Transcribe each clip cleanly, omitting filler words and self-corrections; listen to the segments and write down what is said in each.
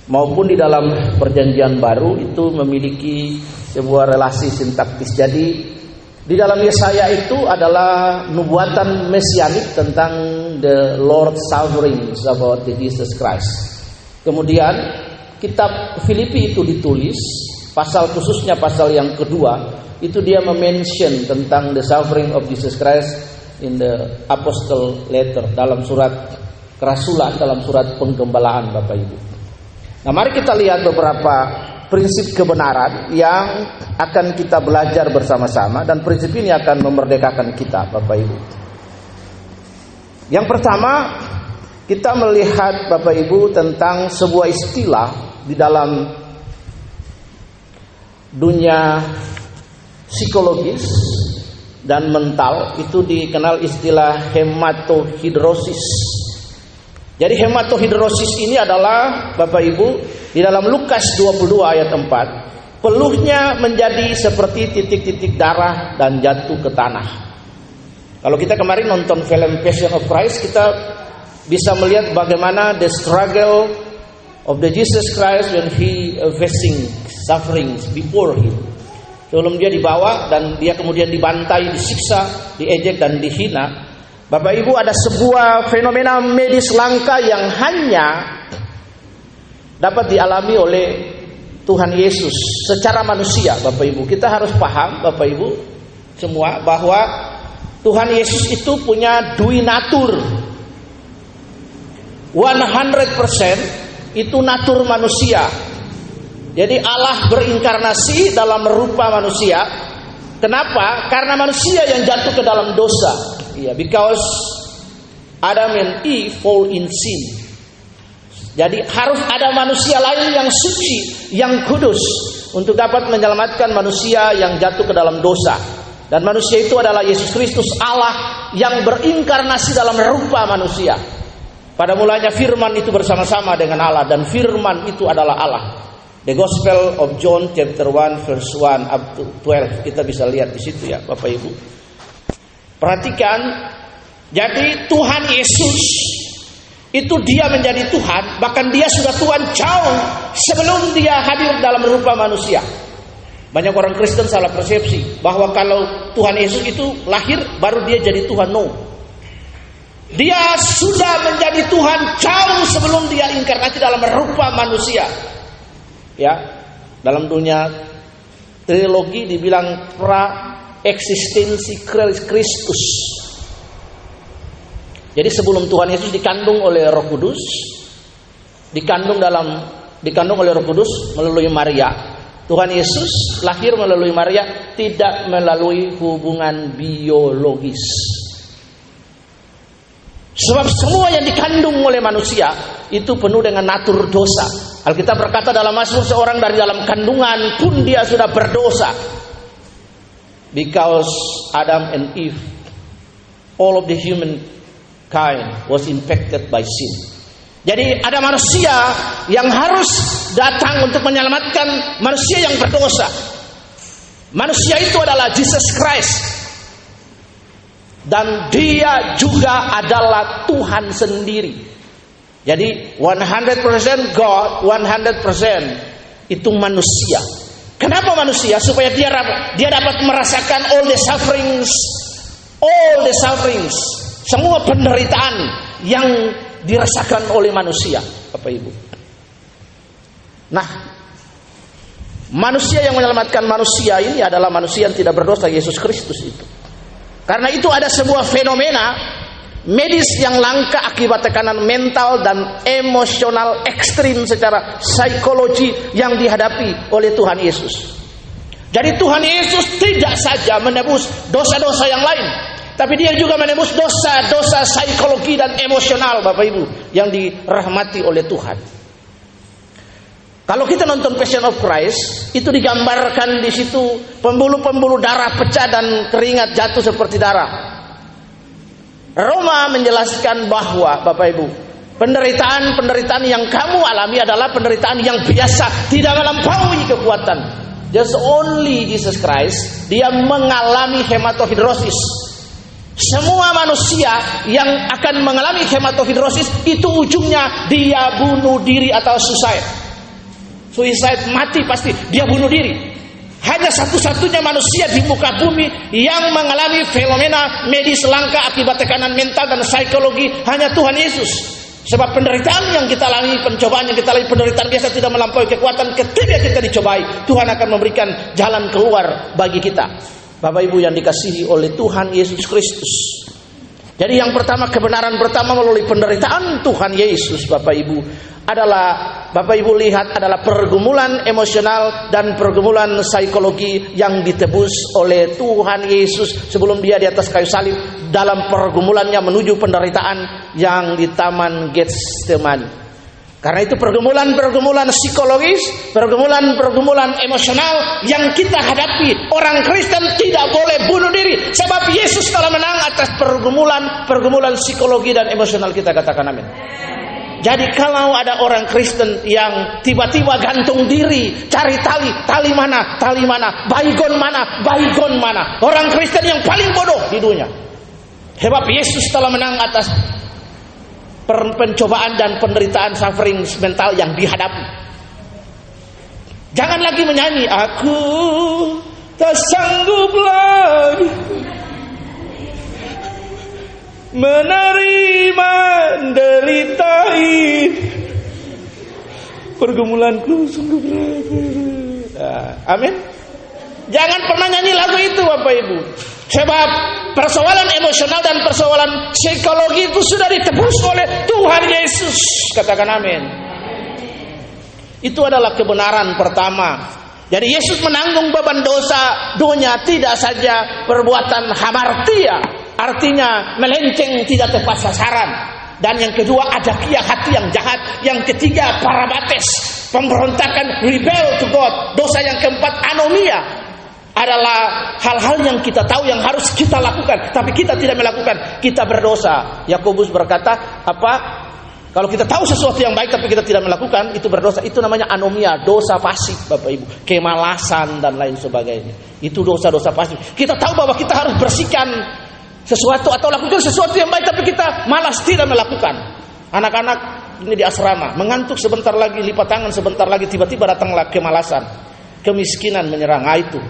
maupun di dalam Perjanjian Baru itu memiliki sebuah relasi sintaktis. Jadi di dalam Yesaya itu adalah nubuatan mesianik tentang the Lord sufferings about the Jesus Christ. Kemudian kitab Filipi itu ditulis, pasal khususnya pasal yang kedua, itu dia mention tentang the suffering of Jesus Christ in the apostle letter, dalam surat kerasulan, dalam surat penggembalaan, Bapak Ibu. Nah, mari kita lihat beberapa prinsip kebenaran yang akan kita belajar bersama-sama, dan prinsip ini akan memerdekakan kita, Bapak Ibu. Yang pertama, kita melihat, Bapak Ibu, tentang sebuah istilah di dalam dunia psikologis dan mental, itu dikenal istilah hematohidrosis. Jadi hematohidrosis ini adalah, Bapak Ibu, di dalam Lukas 22 ayat 4, peluhnya menjadi seperti titik-titik darah dan jatuh ke tanah. Kalau kita kemarin nonton film Passion of Christ, kita bisa melihat bagaimana the struggle of the Jesus Christ when he facing sufferings before him. Sebelum dia dibawa dan dia kemudian dibantai, disiksa, diejek dan dihina. Bapak Ibu, ada sebuah fenomena medis langka yang hanya dapat dialami oleh Tuhan Yesus secara manusia, Bapak Ibu. Kita harus paham, Bapak Ibu semua, bahwa Tuhan Yesus itu punya dui natur. 100% itu natur manusia. Jadi Allah berinkarnasi dalam rupa manusia. Kenapa? Karena manusia yang jatuh ke dalam dosa. Ya, because Adam and Eve fall in sin. Jadi harus ada manusia lain yang suci, yang kudus, untuk dapat menyelamatkan manusia yang jatuh ke dalam dosa. Dan manusia itu adalah Yesus Kristus, Allah yang berinkarnasi dalam rupa manusia. Pada mulanya firman itu bersama-sama dengan Allah, dan firman itu adalah Allah. The Gospel of John chapter 1 verse 1 up to 12, kita bisa lihat di situ ya, Bapak Ibu. Perhatikan, jadi Tuhan Yesus itu dia menjadi Tuhan, bahkan dia sudah Tuhan jauh sebelum dia hadir dalam rupa manusia. Banyak orang Kristen salah persepsi bahwa kalau Tuhan Yesus itu lahir baru dia jadi Tuhan. No. Dia sudah menjadi Tuhan jauh sebelum dia inkarnasi dalam rupa manusia. Ya, dalam dunia teologi dibilang pra-eksistensi Kristus. Jadi sebelum Tuhan Yesus dikandung oleh Roh Kudus, dikandung oleh Roh Kudus melalui Maria. Tuhan Yesus lahir melalui Maria, tidak melalui hubungan biologis. Sebab semua yang dikandung oleh manusia itu penuh dengan natur dosa. Alkitab berkata dalam Mazmur, seorang dari dalam kandungan pun dia sudah berdosa. Because Adam and Eve, all of the human kind was infected by sin. Jadi ada manusia yang harus datang untuk menyelamatkan manusia yang berdosa. Manusia itu adalah Jesus Christ. Dan dia juga adalah Tuhan sendiri. Jadi 100% God, 100% itu manusia. Kenapa manusia? Supaya dia dapat merasakan all the sufferings, semua penderitaan yang dirasakan oleh manusia, Bapak Ibu. Nah, manusia yang menyelamatkan manusia ini adalah manusia yang tidak berdosa, Yesus Kristus itu. Karena itu ada sebuah fenomena medis yang langka akibat tekanan mental dan emosional ekstrim secara psikologi yang dihadapi oleh Tuhan Yesus. Jadi Tuhan Yesus tidak saja menebus dosa-dosa yang lain, tapi dia juga menebus dosa-dosa psikologi dan emosional, Bapak Ibu, yang dirahmati oleh Tuhan. Kalau kita nonton Passion of Christ, itu digambarkan di situ pembuluh-pembuluh darah pecah dan keringat jatuh seperti darah. Roma menjelaskan bahwa, Bapak Ibu, penderitaan yang kamu alami adalah penderitaan yang biasa, tidak melampaui kekuatan. Just only Jesus Christ, dia mengalami hematohidrosis. Semua manusia yang akan mengalami hematohidrosis itu ujungnya dia bunuh diri atau suicide. Suicide, mati pasti. Dia bunuh diri. Hanya satu-satunya manusia di muka bumi yang mengalami fenomena medis langka akibat tekanan mental dan psikologi hanya Tuhan Yesus. Sebab penderitaan yang kita alami, pencobaan yang kita alami, penderitaan biasa tidak melampaui kekuatan. Ketika kita dicobai, Tuhan akan memberikan jalan keluar bagi kita. Bapak Ibu yang dikasihi oleh Tuhan Yesus Kristus. Jadi yang pertama, kebenaran pertama melalui penderitaan Tuhan Yesus, Bapak Ibu, adalah, Bapak Ibu lihat, adalah pergumulan emosional dan pergumulan psikologi yang ditebus oleh Tuhan Yesus sebelum dia di atas kayu salib dalam pergumulannya menuju penderitaan yang di Taman Getsemani. Karena itu pergumulan-pergumulan psikologis, pergumulan-pergumulan emosional yang kita hadapi. Orang Kristen tidak boleh bunuh diri, sebab Yesus telah menang atas pergumulan psikologi dan emosional kita. Katakan amin. Jadi kalau ada orang Kristen yang tiba-tiba gantung diri, cari tali mana, baygon mana, orang Kristen yang paling bodoh di dunia. Sebab Yesus telah menang atas pencobaan dan penderitaan suffering mental yang dihadapi. Jangan lagi menyanyi, aku tak sanggup lagi menerima derita ini, pergumulanku sungguh berat. Amin. Jangan pernah nyanyi lagu itu, Bapak Ibu. Sebab persoalan emosional dan persoalan psikologi itu sudah ditebus oleh Tuhan Yesus. Katakan amin. Itu adalah kebenaran pertama. Jadi Yesus menanggung beban dosa dunia, tidak saja perbuatan hamartia, artinya melenceng tidak tepat sasaran. Dan yang kedua, ada hati yang jahat. Yang ketiga, parabates, pemberontakan, rebel to God. Dosa yang keempat, anomia, adalah hal-hal yang kita tahu yang harus kita lakukan, tapi kita tidak melakukan. Kita berdosa. Yakobus berkata, kalau kita tahu sesuatu yang baik tapi kita tidak melakukan, itu berdosa. Itu namanya anomia, dosa pasif, Bapak Ibu. Kemalasan dan lain sebagainya. Itu dosa-dosa pasif. Kita tahu bahwa kita harus bersihkan sesuatu atau lakukan sesuatu yang baik, tapi kita malas tidak melakukan. Anak-anak ini di asrama, mengantuk sebentar lagi, lipat tangan sebentar lagi, tiba-tiba datanglah kemalasan, kemiskinan menyerang. Itu.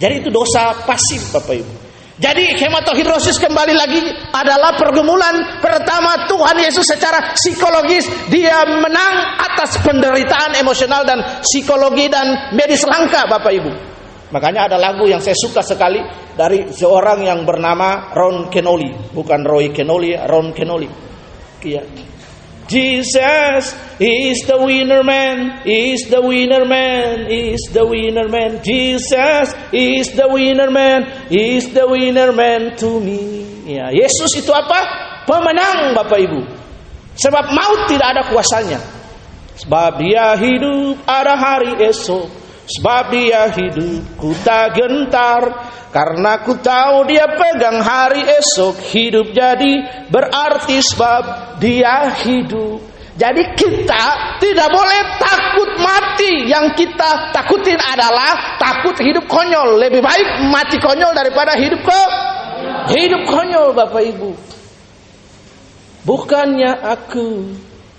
Jadi itu dosa pasif, Bapak Ibu. Jadi hematohidrosis kembali lagi adalah pergumulan pertama Tuhan Yesus secara psikologis. Dia menang atas penderitaan emosional dan psikologi dan medis langka, Bapak Ibu. Makanya ada lagu yang saya suka sekali dari seorang yang bernama Ron Kenoly. Bukan Roy Kenoly, Ron Kenoly. Iya. Jesus is the winner man, is the winner man, is the winner man. Jesus is the winner man, is the winner man to me. Ya, Yesus itu apa? Pemenang, Bapak Ibu. Sebab maut tidak ada kuasanya. Sebab dia hidup, ada hari esok. Sebab dia hidup, ku tak gentar. Karena ku tahu dia pegang hari esok. Hidup jadi berarti sebab dia hidup. Jadi kita tidak boleh takut mati. Yang kita takutin adalah takut hidup konyol. Lebih baik mati konyol daripada hidup konyol, Bapak Ibu. Bukannya aku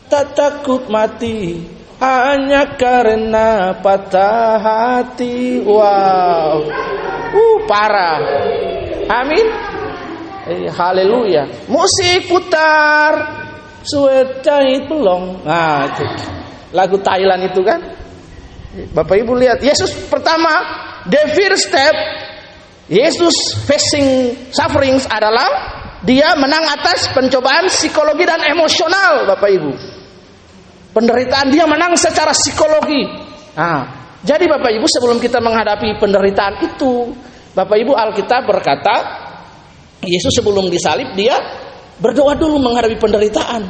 tak takut mati, hanya karena patah hati. Wow, parah. Amin. Haleluya. Musik putar, suet jahit belum. Nah, itu lagu Thailand itu kan. Bapak Ibu lihat, Yesus pertama, the first step, Yesus facing sufferings adalah dia menang atas pencobaan psikologi dan emosional, Bapak Ibu. Penderitaan dia menang secara psikologi. Jadi Bapak Ibu, sebelum kita menghadapi penderitaan itu, Bapak Ibu, Alkitab berkata Yesus sebelum disalib dia berdoa dulu menghadapi penderitaan.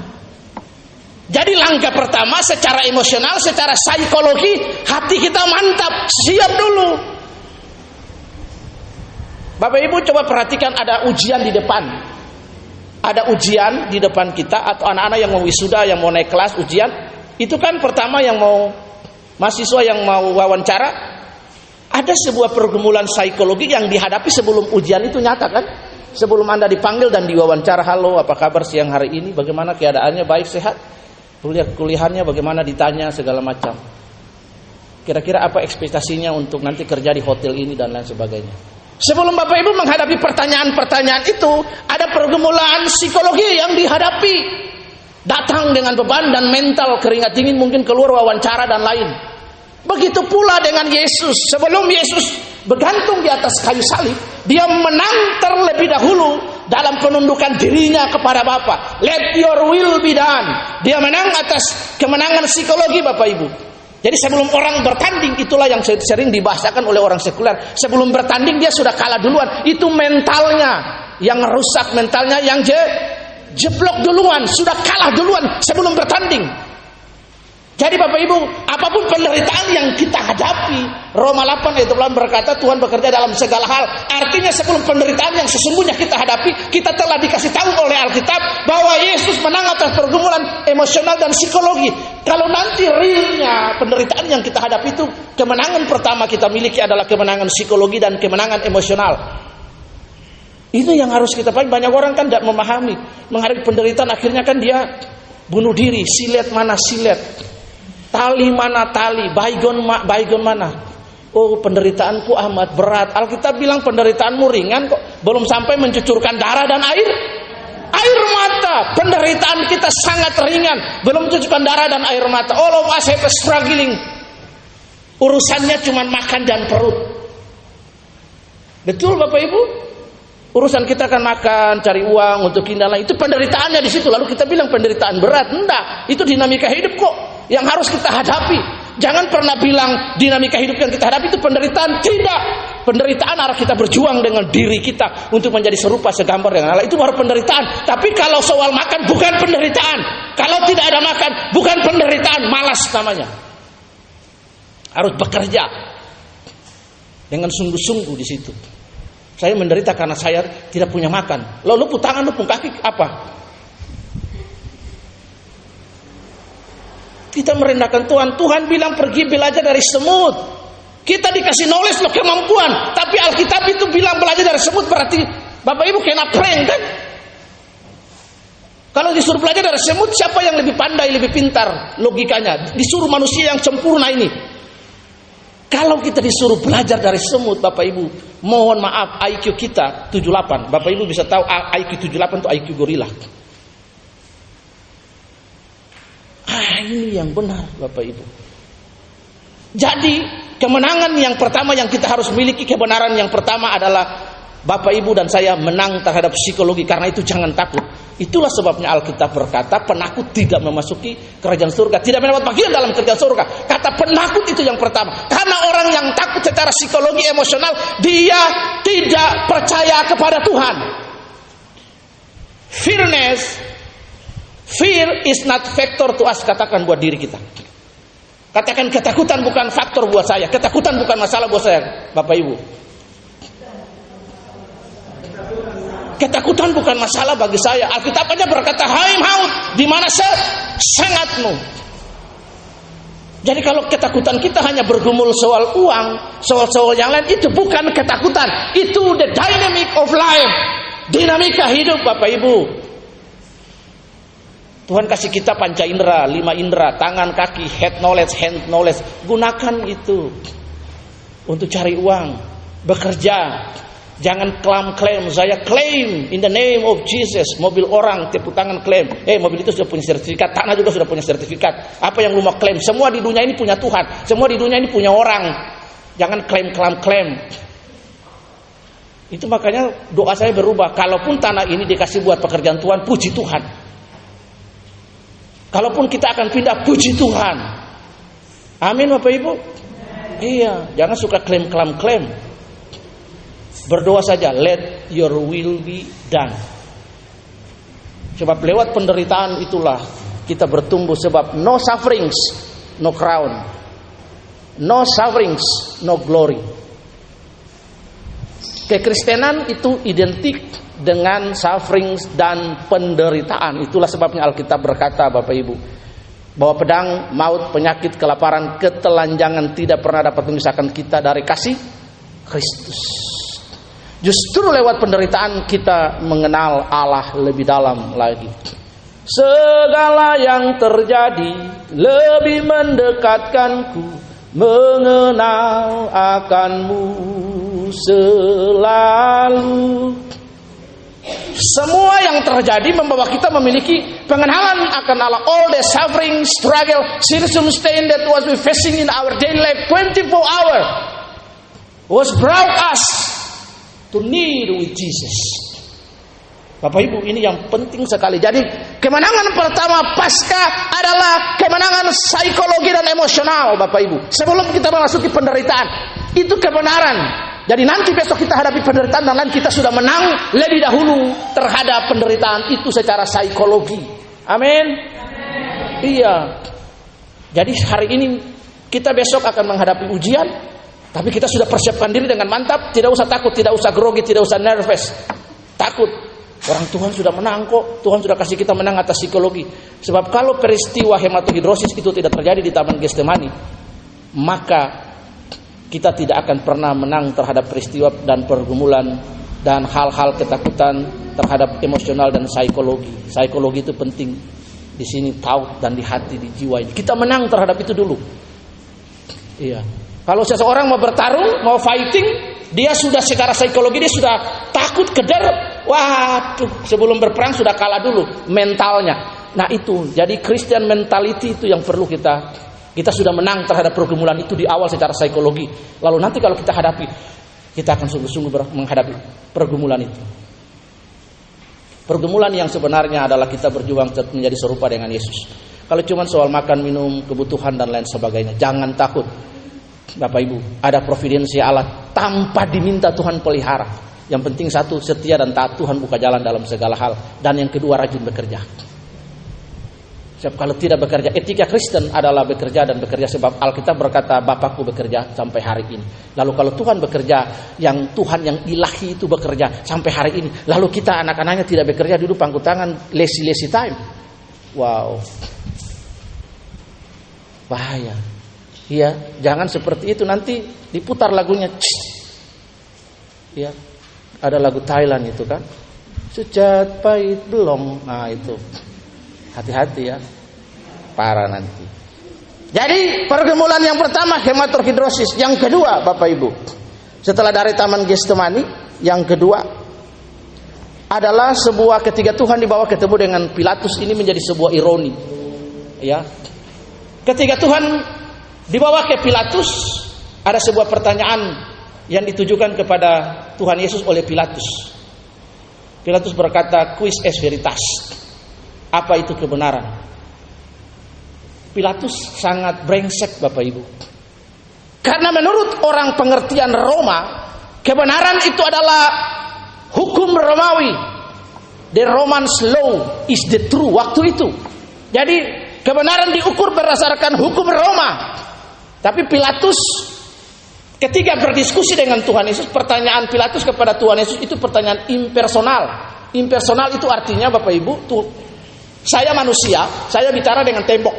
Jadi langkah pertama secara emosional, secara psikologi, hati kita mantap, siap dulu. Bapak Ibu coba perhatikan, ada ujian di depan. Ada ujian di depan kita, atau anak-anak yang mau wisuda, yang mau naik kelas ujian. Itu kan pertama yang mau mahasiswa yang mau wawancara, ada sebuah pergumulan psikologi yang dihadapi sebelum ujian itu nyata kan? Sebelum Anda dipanggil dan diwawancara, halo apa kabar siang hari ini, bagaimana keadaannya, baik sehat? Kuliahannya bagaimana ditanya segala macam. Kira-kira apa ekspektasinya untuk nanti kerja di hotel ini dan lain sebagainya. Sebelum Bapak Ibu menghadapi pertanyaan-pertanyaan itu, ada pergumulan psikologi yang dihadapi. Datang dengan beban dan mental, keringat dingin, mungkin keluar wawancara dan lain. Begitu pula dengan Yesus. Sebelum Yesus bergantung di atas kayu salib, dia menang terlebih dahulu dalam penundukan dirinya kepada Bapa. Let your will be done. Dia menang atas kemenangan psikologi, Bapak Ibu. Jadi sebelum orang bertanding, itulah yang sering dibahasakan oleh orang sekuler. Sebelum bertanding dia sudah kalah duluan. Itu mentalnya yang rusak, mentalnya yang jeblok duluan, sudah kalah duluan sebelum bertanding. Jadi Bapak Ibu, apapun penderitaan yang kita hadapi, Roma 8 ayat 8 berkata Tuhan bekerja dalam segala hal. Artinya sebelum penderitaan yang sesungguhnya kita hadapi, kita telah dikasih tahu oleh Alkitab bahwa Yesus menang atas pergumulan emosional dan psikologi. Kalau nanti realnya penderitaan yang kita hadapi itu, kemenangan pertama kita miliki adalah kemenangan psikologi dan kemenangan emosional. Itu yang harus kita pahami. Banyak orang kan tidak memahami, menghadapi penderitaan akhirnya kan dia bunuh diri. Silet mana silet, tali mana tali, baygon mana. Oh, penderitaanku amat berat. Alkitab bilang penderitaanmu ringan kok. Belum sampai mencucurkan darah dan air mata. Penderitaan kita sangat ringan, belum mencucurkan darah dan air mata. All of us have a struggling. Urusannya cuma makan dan perut. Betul Bapak Ibu? Urusan kita kan makan, cari uang untuk kindala. Itu penderitaannya di situ. Lalu kita bilang penderitaan berat. Enggak, itu dinamika hidup kok yang harus kita hadapi. Jangan pernah bilang dinamika hidup yang kita hadapi itu penderitaan. Tidak. Penderitaan arah kita berjuang dengan diri kita untuk menjadi serupa segambar dengan Allah. Itu baru penderitaan. Tapi kalau soal makan bukan penderitaan. Kalau tidak ada makan bukan penderitaan, malas namanya. Harus bekerja dengan sungguh-sungguh di situ. Saya menderita karena saya tidak punya makan. Lalu luput tangan, luput kaki, apa? Kita merendahkan Tuhan. Tuhan bilang pergi belajar dari semut. Kita dikasih knowledge loh, kemampuan. Tapi Alkitab itu bilang belajar dari semut berarti Bapak Ibu kena prank kan? Kalau disuruh belajar dari semut, siapa yang lebih pandai, lebih pintar logikanya? Disuruh manusia yang sempurna ini. Kalau kita disuruh belajar dari semut, Bapak Ibu, mohon maaf, IQ kita 78. Bapak Ibu bisa tahu IQ 78 itu IQ gorila. Ini yang benar, Bapak Ibu. Jadi, kemenangan yang pertama yang kita harus miliki, kebenaran yang pertama adalah Bapak Ibu dan saya menang terhadap psikologi. Karena itu jangan takut. Itulah sebabnya Alkitab berkata penakut tidak memasuki kerajaan surga, tidak mendapat bagian dalam kerajaan surga. Kata penakut itu yang pertama. Karena orang yang takut secara psikologi emosional, dia tidak percaya kepada Tuhan. Fear is not factor to us. Katakan buat diri kita. Katakan ketakutan bukan faktor buat saya. Ketakutan bukan masalah buat saya, Bapak Ibu. Ketakutan bukan masalah bagi saya. Alkitab aja berkata, hai maut, di mana sesangatmu. Jadi kalau ketakutan kita hanya bergumul soal uang, soal yang lain, itu bukan ketakutan. Itu the dynamic of life. Dinamika hidup, Bapak Ibu. Tuhan kasih kita panca indera, 5 indera, tangan, kaki, head knowledge, hand knowledge. Gunakan itu untuk cari uang, bekerja. Jangan klaim, saya claim in the name of Jesus. Mobil orang tepuk tangan klaim. Mobil itu sudah punya sertifikat, tanah juga sudah punya sertifikat. Apa yang lu mau klaim? Semua di dunia ini punya Tuhan. Semua di dunia ini punya orang. Jangan klaim. Itu makanya doa saya berubah. Kalaupun tanah ini dikasih buat pekerjaan Tuhan, puji Tuhan. Kalaupun kita akan pindah, puji Tuhan. Amin Bapak Ibu. Iya, jangan suka klaim. Berdoa saja, let your will be done. Sebab lewat penderitaan itulah kita bertumbuh. Sebab no sufferings, no crown. No sufferings, no glory. Kekristenan itu identik dengan sufferings dan penderitaan. Itulah sebabnya Alkitab berkata, Bapak Ibu, bahwa pedang, maut, penyakit, kelaparan, ketelanjangan tidak pernah dapat memisahkan kita dari kasih Kristus. Justru lewat penderitaan kita mengenal Allah lebih dalam lagi. Segala yang terjadi lebih mendekatkanku mengenal akan-Mu selalu. Semua yang terjadi membawa kita memiliki pengenalan akan Allah. All the suffering, struggle, circumstance that was we facing in our daily life 24 hours was brought us to need with Jesus. Bapak Ibu, ini yang penting sekali. Jadi kemenangan pertama pasca adalah kemenangan psikologi dan emosional, Bapak Ibu. Sebelum kita memasuki penderitaan, itu kebenaran. Jadi nanti besok kita hadapi penderitaan dan lain, kita sudah menang lebih dahulu terhadap penderitaan itu secara psikologi. Amin. Iya. Jadi hari ini kita besok akan menghadapi ujian, tapi kita sudah persiapkan diri dengan mantap. Tidak usah takut, tidak usah grogi, tidak usah nervous. Takut. Orang Tuhan sudah menang kok. Tuhan sudah kasih kita menang atas psikologi. Sebab kalau peristiwa hematohidrosis itu tidak terjadi di Taman Getsemani, maka kita tidak akan pernah menang terhadap peristiwa dan pergumulan dan hal-hal ketakutan terhadap emosional dan psikologi. Psikologi itu penting di sini, tahu dan di hati, di jiwa ini. Kita menang terhadap itu dulu. Iya. Kalau seseorang mau bertarung, mau fighting, dia sudah secara psikologi dia sudah takut, keder. Waduh, sebelum berperang sudah kalah dulu mentalnya. Nah itu, jadi Christian mentality itu yang perlu kita sudah menang terhadap pergumulan itu di awal secara psikologi. Lalu nanti kalau kita hadapi, kita akan sungguh-sungguh menghadapi pergumulan itu. Pergumulan yang sebenarnya adalah kita berjuang menjadi serupa dengan Yesus. Kalau cuma soal makan, minum, kebutuhan dan lain sebagainya, jangan takut. Bapak Ibu, ada providensi Allah tanpa diminta Tuhan pelihara. Yang penting satu, setia dan taat Tuhan, buka jalan dalam segala hal. Dan yang kedua, rajin bekerja. Sebab kalau tidak bekerja, etika Kristen adalah bekerja dan bekerja. Sebab Alkitab berkata, Bapakku bekerja sampai hari ini. Lalu kalau Tuhan bekerja, yang Tuhan yang ilahi itu bekerja sampai hari ini. Lalu kita anak-anaknya tidak bekerja, duduk pangku tangan, lazy time. Wow. Bahaya. Iya, jangan seperti itu, nanti diputar lagunya. Ya. Ada lagu Thailand itu kan, sejat pahit belum. Nah itu, hati-hati ya, parah nanti. Jadi pergumulan yang pertama hematohidrosis. Yang kedua, Bapak Ibu, setelah dari Taman Getsemani, yang kedua adalah sebuah ketika Tuhan dibawa ketemu dengan Pilatus. Ini menjadi sebuah ironi, ya. Ketika Tuhan dibawa ke Pilatus, ada sebuah pertanyaan yang ditujukan kepada Tuhan Yesus oleh Pilatus. Pilatus berkata, "Quis est veritas?" Apa itu kebenaran? Pilatus sangat brengsek, Bapak Ibu. Karena menurut orang pengertian Roma, kebenaran itu adalah hukum Romawi. The Roman law is the true waktu itu. Jadi kebenaran diukur berdasarkan hukum Roma. Tapi Pilatus ketika berdiskusi dengan Tuhan Yesus, pertanyaan Pilatus kepada Tuhan Yesus itu pertanyaan impersonal. Impersonal itu artinya, Bapak Ibu, saya manusia, saya bicara dengan tembok.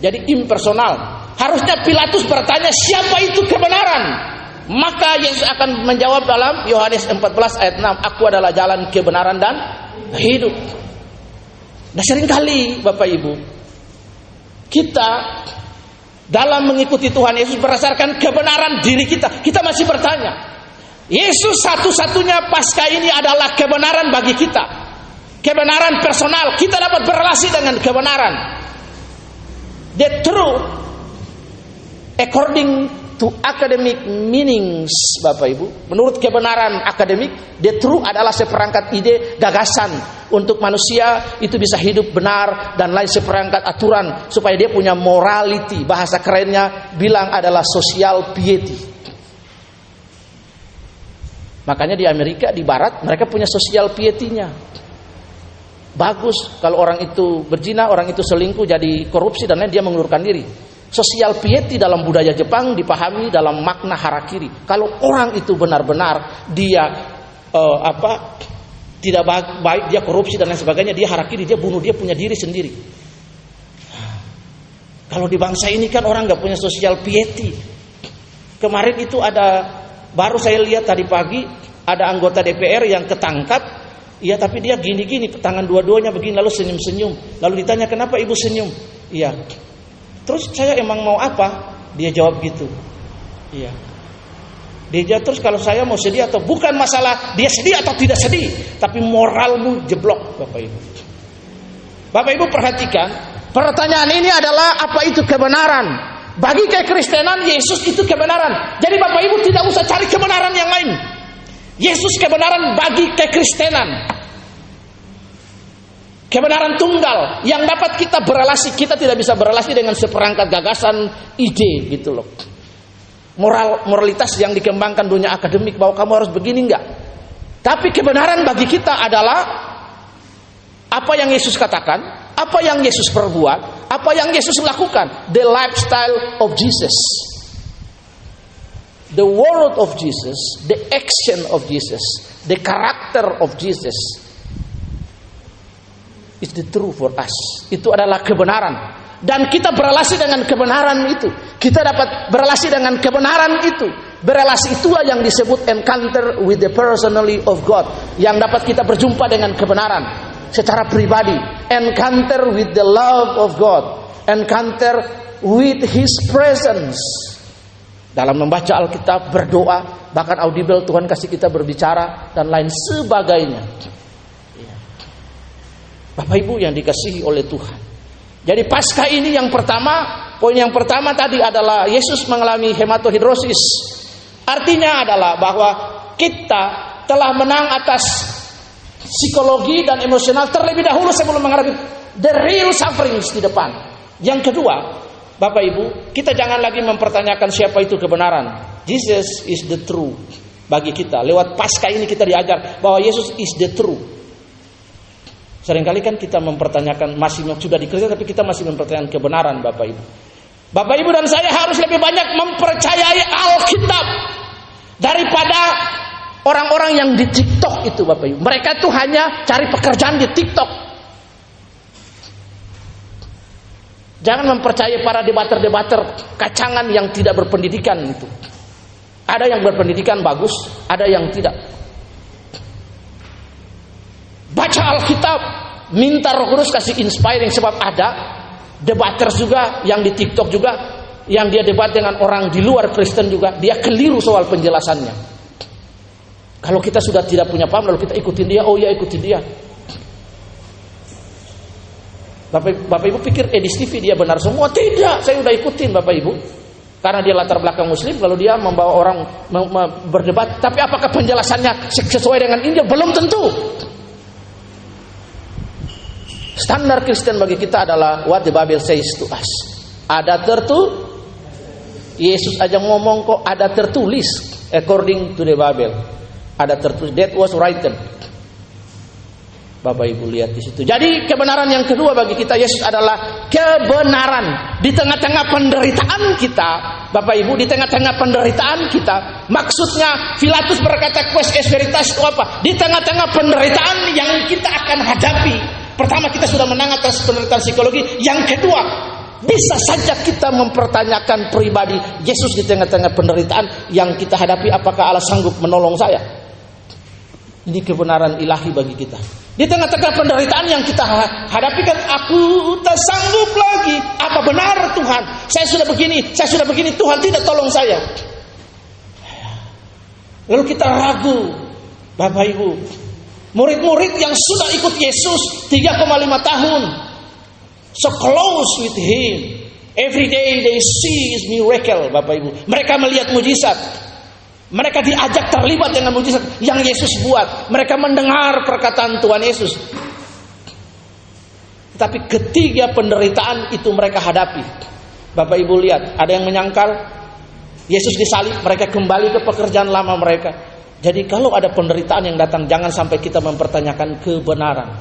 Jadi impersonal. Harusnya Pilatus bertanya, siapa itu kebenaran? Maka Yesus akan menjawab dalam Yohanes 14 ayat 6, "Aku adalah jalan, kebenaran dan hidup." Nah seringkali, Bapak Ibu, kita dalam mengikuti Tuhan Yesus berdasarkan kebenaran diri kita, kita masih bertanya, Yesus satu-satunya pasca ini adalah kebenaran bagi kita, kebenaran personal. Kita dapat berrelasi dengan kebenaran. The truth according to academic meanings, Bapak Ibu, menurut kebenaran akademik, the truth adalah seperangkat ide, gagasan untuk manusia itu bisa hidup benar dan lain seperangkat aturan supaya dia punya morality. Bahasa kerennya bilang adalah social piety. Makanya di Amerika, di Barat, mereka punya social piety-nya. Bagus kalau orang itu berzina, orang itu selingkuh, jadi korupsi dan lain, dia mengundurkan diri. Social piety dalam budaya Jepang dipahami dalam makna harakiri. Kalau orang itu benar-benar dia tidak baik, dia korupsi dan lain sebagainya, dia harakiri, dia bunuh, dia punya diri sendiri. Kalau di bangsa ini kan orang nggak punya social piety. Kemarin itu ada, baru saya lihat tadi pagi, ada anggota DPR yang ketangkap Iya, tapi dia gini-gini, tangan dua-duanya begini, lalu senyum-senyum. Lalu ditanya, kenapa ibu senyum? Iya. Terus saya emang mau apa? Dia jawab gitu. Iya. Dia jawab, terus kalau saya mau sedih atau bukan masalah dia sedih atau tidak sedih, tapi moralmu jeblok, Bapak Ibu. Bapak Ibu perhatikan, pertanyaan ini adalah apa itu kebenaran? Bagi kekristenan, Yesus itu kebenaran. Jadi Bapak Ibu tidak usah cari kebenaran yang lain. Yesus kebenaran bagi kekristenan. Kebenaran tunggal yang dapat kita berelasi. Kita tidak bisa berelasi dengan seperangkat gagasan, ide gitu loh. Moralitas yang dikembangkan dunia akademik bahwa kamu harus begini, enggak. Tapi kebenaran bagi kita adalah apa yang Yesus katakan, apa yang Yesus perbuat, apa yang Yesus lakukan. The lifestyle of Jesus, the word of Jesus, the action of Jesus, the character of Jesus is the truth for us. Itu adalah kebenaran. Dan kita berelasi dengan kebenaran itu. Kita dapat berelasi dengan kebenaran itu. Berelasi itulah yang disebut encounter with the personality of God. Yang dapat kita berjumpa dengan kebenaran secara pribadi. Encounter with the love of God. Encounter with His presence. Dalam membaca Alkitab, berdoa, bahkan audible Tuhan kasih kita berbicara dan lain sebagainya. Bapak Ibu yang dikasihi oleh Tuhan. Jadi Paskah ini yang pertama, poin yang pertama tadi adalah Yesus mengalami hematohidrosis. Artinya adalah bahwa kita telah menang atas psikologi dan emosional terlebih dahulu sebelum menghadapi the real sufferings di depan. Yang kedua, Bapak Ibu, kita jangan lagi mempertanyakan siapa itu kebenaran. Jesus is the truth bagi kita. Lewat Paskah ini kita diajar bahwa Yesus is the truth. Seringkali kan kita mempertanyakan, masih sudah dikerjakan tapi kita masih mempertanyakan kebenaran Bapak Ibu. Bapak Ibu dan saya harus lebih banyak mempercayai Alkitab daripada orang-orang yang di TikTok itu Bapak Ibu. Mereka tuh hanya cari pekerjaan di TikTok. Jangan mempercayai para debater-debater kacangan yang tidak berpendidikan itu. Ada yang berpendidikan bagus, ada yang tidak. Baca Alkitab, minta Roh Kudus kasih inspiring, sebab ada debaters juga yang di TikTok juga yang dia debat dengan orang di luar Kristen juga, dia keliru soal penjelasannya. Kalau kita sudah tidak punya paham lalu kita ikutin dia, oh ya ikutin dia. Bapak Ibu pikir Edis TV dia benar semua? Tidak, saya udah ikutin Bapak Ibu. Karena dia latar belakang muslim, lalu dia membawa orang berdebat, tapi apakah penjelasannya sesuai dengan Injil? Belum tentu. Standar Kristen bagi kita adalah what the Bible says to us. Ada tertulis. Yesus aja ngomong kok ada tertulis according to the Bible. Ada tertulis, that was written. Bapak Ibu lihat di situ. Jadi kebenaran yang kedua bagi kita, Yesus adalah kebenaran di tengah-tengah penderitaan kita. Bapak Ibu, di tengah-tengah penderitaan kita, maksudnya Pilatus berkata quis est veritas itu apa? Di tengah-tengah penderitaan yang kita akan hadapi. Pertama, kita sudah menang atas penderitaan psikologi. Yang kedua, bisa saja kita mempertanyakan pribadi Yesus di tengah-tengah penderitaan yang kita hadapi, apakah Allah sanggup menolong saya? Ini kebenaran ilahi bagi kita. Di tengah-tengah penderitaan yang kita hadapi kan, aku tak sanggup lagi. Apa benar Tuhan? Saya sudah begini, Tuhan tidak tolong saya. Lalu kita ragu, Bapak Ibu. Murid-murid yang sudah ikut Yesus 3,5 tahun, so close with Him, every day they see His miracle, Bapak Ibu. Mereka melihat mujizat, mereka diajak terlibat dengan mujizat yang Yesus buat. Mereka mendengar perkataan Tuhan Yesus. Tapi ketiga penderitaan itu mereka hadapi. Bapak Ibu lihat, ada yang menyangkal Yesus disalib, mereka kembali ke pekerjaan lama mereka. Jadi kalau ada penderitaan yang datang, jangan sampai kita mempertanyakan kebenaran.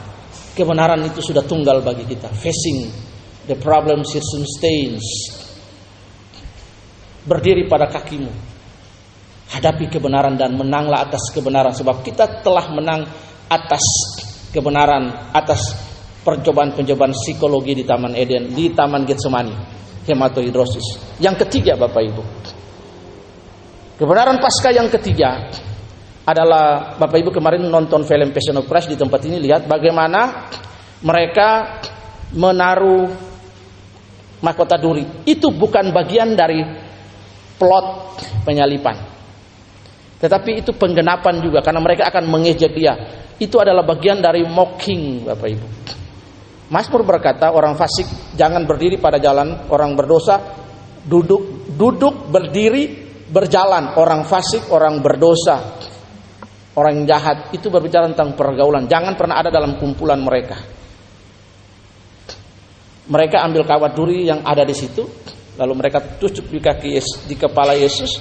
Kebenaran itu sudah tunggal bagi kita. Facing the problem circumstance. Berdiri pada kakimu. Hadapi kebenaran dan menanglah atas kebenaran. Sebab kita telah menang atas kebenaran, atas percobaan-pencobaan psikologi di Taman Eden, di Taman Getsemani. Hematohidrosis. Yang ketiga Bapak Ibu. Kebenaran Paskah yang ketiga adalah, Bapak Ibu kemarin nonton film Passion of Christ di tempat ini, lihat bagaimana mereka menaruh mahkota duri. Itu bukan bagian dari plot penyalipan, tetapi itu penggenapan juga, karena mereka akan mengejek dia. Itu adalah bagian dari mocking, Bapak Ibu. Mazmur berkata, orang fasik jangan berdiri pada jalan, orang berdosa duduk berdiri berjalan. Orang fasik, orang berdosa, orang jahat, itu berbicara tentang pergaulan. Jangan pernah ada dalam kumpulan mereka. Mereka ambil kawat duri yang ada di situ, lalu mereka tusuk di kepala Yesus,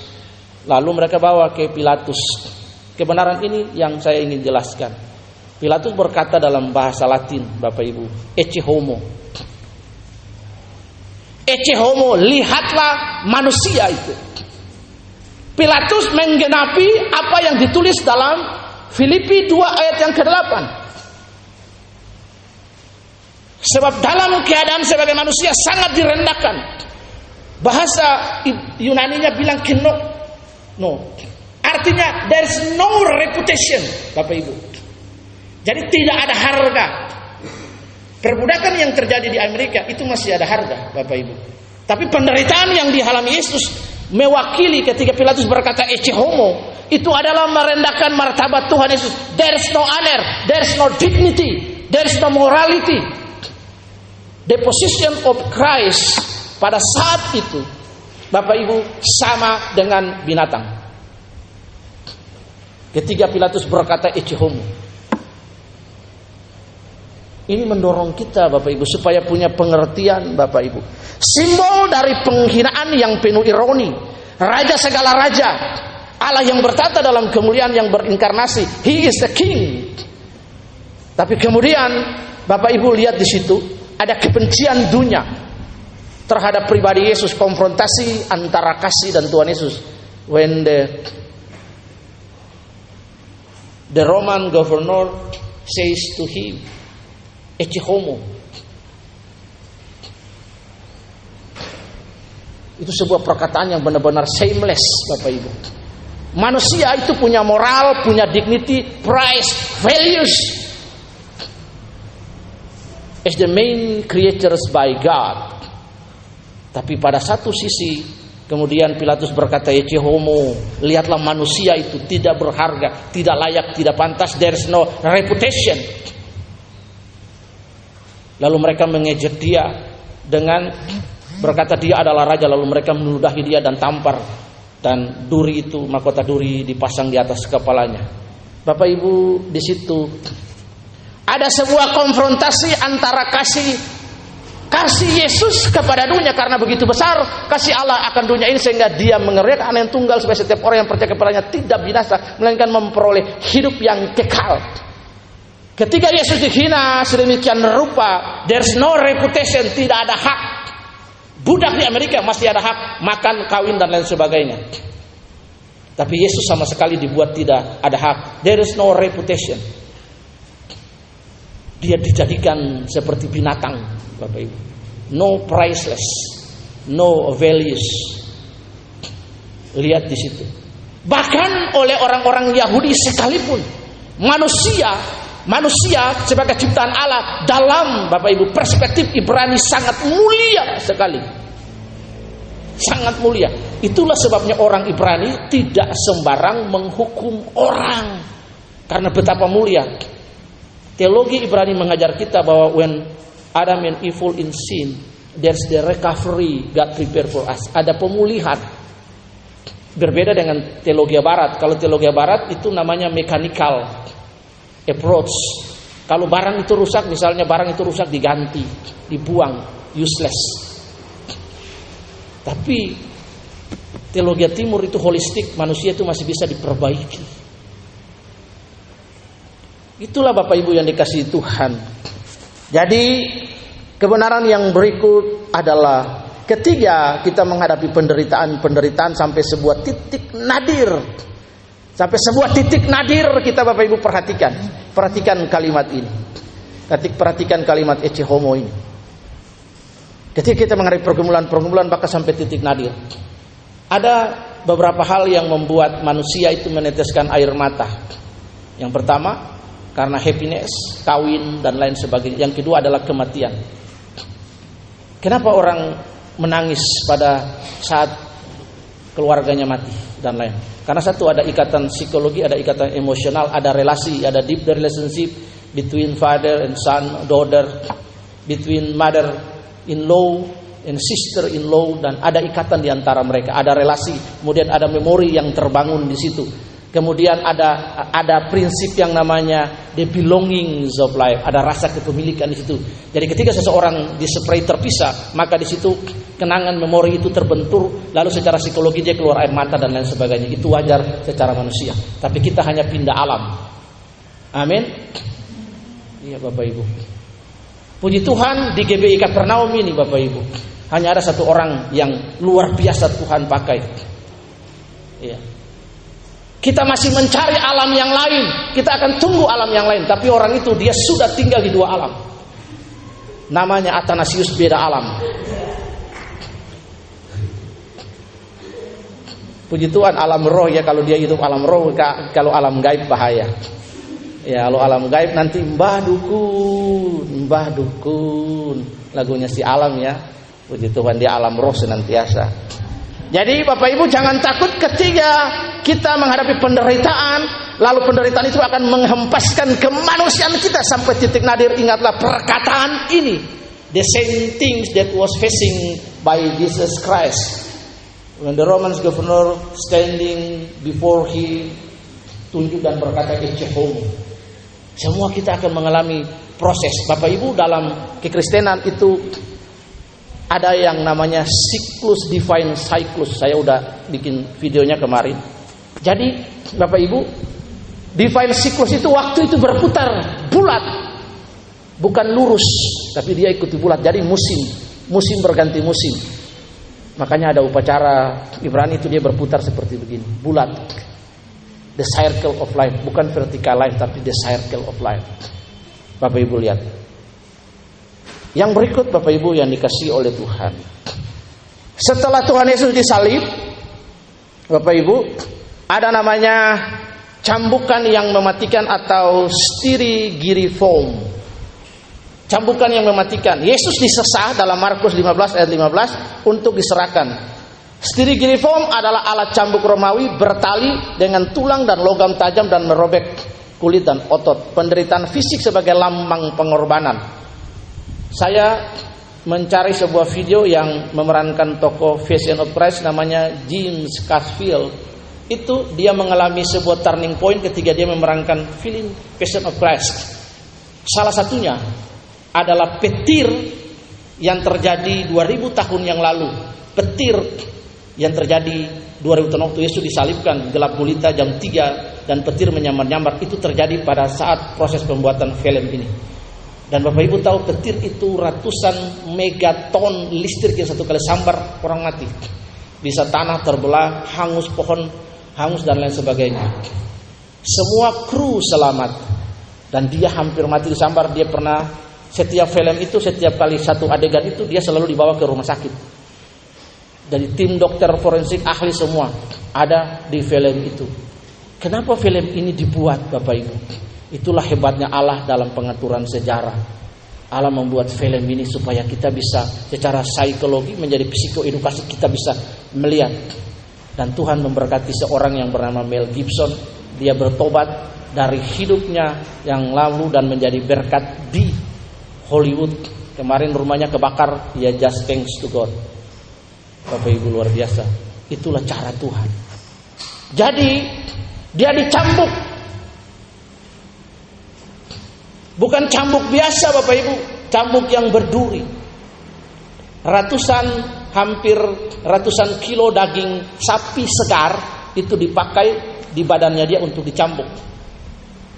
lalu mereka bawa ke Pilatus. Kebenaran ini yang saya ingin jelaskan. Pilatus berkata dalam bahasa Latin, Bapak Ibu, ecce homo. Ecce homo, lihatlah manusia itu. Pilatus menggenapi apa yang ditulis dalam Filipi 2 ayat yang ke-8. Sebab dalam keadaan sebagai manusia sangat direndahkan. Bahasa Yunaninya bilang keno. No. Artinya there's no reputation, Bapak Ibu. Jadi tidak ada harga. Perbudakan yang terjadi di Amerika itu masih ada harga, Bapak Ibu. Tapi penderitaan yang dialami Yesus mewakili ketika Pilatus berkata ecce homo, itu adalah merendahkan martabat Tuhan Yesus. There's no honor, there's no dignity, there's no morality. The position of Christ pada saat itu, Bapak Ibu, sama dengan binatang. Ketika Pilatus berkata ecce homo, ini mendorong kita, Bapak Ibu, supaya punya pengertian, Bapak Ibu. Simbol dari penghinaan yang penuh ironi. Raja segala raja, Allah yang bertata dalam kemuliaan yang berinkarnasi, He is the King. Tapi kemudian Bapak Ibu lihat di situ ada kebencian dunia terhadap pribadi Yesus, konfrontasi antara kasih dan Tuhan Yesus. When the Roman governor says to him, ecce homo. Itu sebuah perkataan yang benar-benar shameless, Bapak Ibu. Manusia itu punya moral, punya dignity, price, values as the main creatures by God. Tapi pada satu sisi kemudian Pilatus berkata ecce homo, lihatlah manusia itu tidak berharga, tidak layak, tidak pantas, there's no reputation. Lalu mereka mengejek dia dengan berkata dia adalah raja, lalu mereka meludahi dia dan tampar, dan duri itu, mahkota duri dipasang di atas kepalanya. Bapak Ibu, di situ ada sebuah konfrontasi antara kasih Yesus kepada dunia, karena begitu besar kasih Allah akan dunia ini sehingga dia mengerjakan anak yang tunggal supaya setiap orang yang percaya kepadanya tidak binasa melainkan memperoleh hidup yang kekal. Ketika Yesus dihina sedemikian rupa, there's no reputation, tidak ada hak. Budak di Amerika masih ada hak makan, kawin dan lain sebagainya. Tapi Yesus sama sekali dibuat tidak ada hak. There is no reputation. Dia dijadikan seperti binatang, Bapak Ibu. No priceless, no values. Lihat di situ. Bahkan oleh orang-orang Yahudi sekalipun, manusia sebagai ciptaan Allah dalam, Bapak Ibu, perspektif Ibrani sangat mulia sekali. Sangat mulia. Itulah sebabnya orang Ibrani tidak sembarang menghukum orang, karena betapa mulia. Teologi Ibrani mengajar kita bahwa when Adam and Eve fall in sin, there's the recovery God prepare for us. Ada pemulihan. Berbeda dengan teologi Barat. Kalau teologi Barat itu namanya mechanical approach. Kalau barang itu rusak, misalnya barang itu rusak diganti, dibuang, useless. Tapi teologi Timur itu holistik, manusia itu masih bisa diperbaiki. Itulah Bapak Ibu yang dikasihi Tuhan. Jadi kebenaran yang berikut adalah ketika kita menghadapi penderitaan sampai sebuah titik nadir. Sampai sebuah titik nadir kita, Bapak Ibu, perhatikan kalimat ini. Perhatikan kalimat ecce homo ini. Ketika kita menghadapi pergumulan bahkan sampai titik nadir, ada beberapa hal yang membuat manusia itu meneteskan air mata. Yang pertama, karena happiness, kawin dan lain sebagainya. Yang kedua adalah kematian. Kenapa orang menangis pada saat keluarganya mati dan lain? Karena satu, ada ikatan psikologi, ada ikatan emosional, ada relasi, ada deep relationship between father and son, daughter, between mother-in-law and sister-in-law, dan ada ikatan di antara mereka, ada relasi, kemudian ada memori yang terbangun di situ. Kemudian ada prinsip yang namanya the belongings of life, ada rasa kepemilikan di situ. Jadi ketika seseorang diseprai terpisah, maka di situ kenangan memori itu terbentur, lalu secara psikologi dia keluar air mata dan lain sebagainya. Itu wajar secara manusia. Tapi kita hanya pindah alam. Amin. Iya Bapak Ibu. Puji Tuhan di GBI Kapernaum ini Bapak Ibu, hanya ada satu orang yang luar biasa Tuhan pakai. Iya. Kita masih mencari alam yang lain, kita akan tunggu alam yang lain. Tapi orang itu dia sudah tinggal di dua alam. Namanya Athanasius, beda alam. Puji Tuhan, alam roh ya, kalau dia hidup alam roh, kalau alam gaib bahaya. Ya, kalau alam gaib nanti Mbah Dukun, lagunya si Alam ya. Puji Tuhan, dia alam roh senantiasa. Jadi Bapak Ibu jangan takut ketika kita menghadapi penderitaan, lalu penderitaan itu akan menghempaskan kemanusiaan kita sampai titik nadir. Ingatlah perkataan ini, the same things that was facing by Jesus Christ when the Roman governor standing before him, tunjuk dan berkata Ecce-homo. Semua kita akan mengalami proses. Bapak Ibu, dalam kekristenan itu ada yang namanya siklus, divine cyclus. Saya udah bikin videonya kemarin. Jadi Bapak Ibu, divine cyclus itu waktu itu berputar bulat, bukan lurus, tapi dia ikuti bulat. Jadi musim berganti musim. Makanya ada upacara Ibrani itu dia berputar seperti begini, bulat. The circle of life, bukan vertical life, tapi the circle of life. Bapak Ibu lihat. Yang berikut Bapak Ibu yang dikasihi oleh Tuhan. Setelah Tuhan Yesus disalib, Bapak Ibu, ada namanya cambukan yang mematikan atau styrigiriform. Cambukan yang mematikan. Yesus disesah dalam Markus 15 ayat 15 untuk diserahkan. Styrigiriform adalah alat cambuk Romawi bertali dengan tulang dan logam tajam dan merobek kulit dan otot. Penderitaan fisik sebagai lambang pengorbanan. Saya mencari sebuah video yang memerankan tokoh Passion of Christ namanya James Casfield. Itu dia mengalami sebuah turning point ketika dia memerankan film Passion of Christ. Salah satunya adalah petir yang terjadi 2000 tahun yang lalu. Petir yang terjadi 2000 tahun waktu Yesus disalibkan, gelap gulita jam 3 dan petir menyambar-nyambar. Itu terjadi pada saat proses pembuatan film ini. Dan Bapak Ibu tahu petir itu ratusan megaton listrik yang satu kali sambar orang mati. Bisa tanah terbelah, hangus pohon, hangus dan lain sebagainya. Semua kru selamat dan dia hampir mati disambar. Dia pernah, setiap film itu, setiap kali satu adegan itu dia selalu dibawa ke rumah sakit. Dari tim dokter forensik ahli semua ada di film itu. Kenapa film ini dibuat Bapak Ibu? Itulah hebatnya Allah dalam pengaturan sejarah. Allah membuat film ini supaya kita bisa secara psikologi menjadi psikoedukasi, kita bisa melihat. Dan Tuhan memberkati seorang yang bernama Mel Gibson. Dia bertobat dari hidupnya yang lalu dan menjadi berkat di Hollywood. Kemarin rumahnya kebakar, dia just thanks to God. Bapak Ibu luar biasa. Itulah cara Tuhan. Jadi dia dicambuk. Bukan cambuk biasa Bapak Ibu, cambuk yang berduri. Hampir ratusan kilo daging sapi segar itu dipakai di badannya dia untuk dicambuk.